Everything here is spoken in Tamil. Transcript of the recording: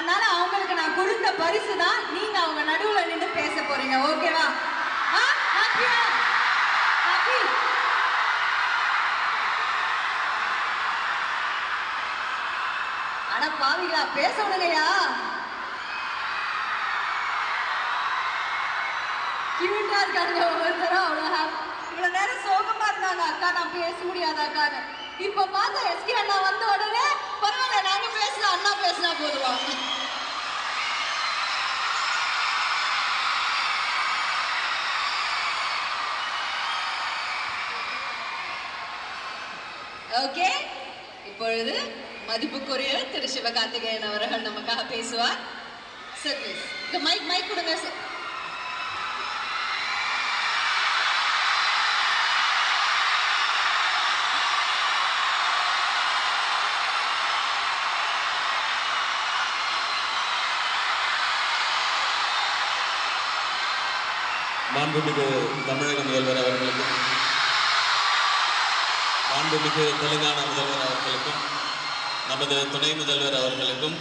அதனால அவங்களுக்கு நான் கொடுத்த பரிசு தான் நீங்க அவங்க நடுவுல நின்று பேச போறீங்க. ஓகேவா? அட பாவிகளா, பேச விடுங்கயா. கியூட்டா இருக்காங்க ஒவ்வொருத்தரும். இவ்வளவு நேரம் சோகமா இருந்தாங்க. அக்கா நான் பேச முடியாத அக்கான்னு. இப்ப பார்த்தா எஸ்கே அண்ணா வந்த உடனே பரவாயில்ல நாங்க பேசலாம், அண்ணா பேசினா போதுவாங்க. ஓகே, இப்பொழுது மதிப்புக்குரிய திரு சிவகார்த்திகேயன் அவர்கள் நமக்காக பேசுவார். சார் ப்ளீஸ் இந்த மைக் கொடுங்க சார். மாண்புமிகு தமிழக முதல்வர் அவர்களுக்கும் மாண்புமிகு தெலுங்கானா முதல்வர் அவர்களுக்கும் நமது துணை முதல்வர் அவர்களுக்கும்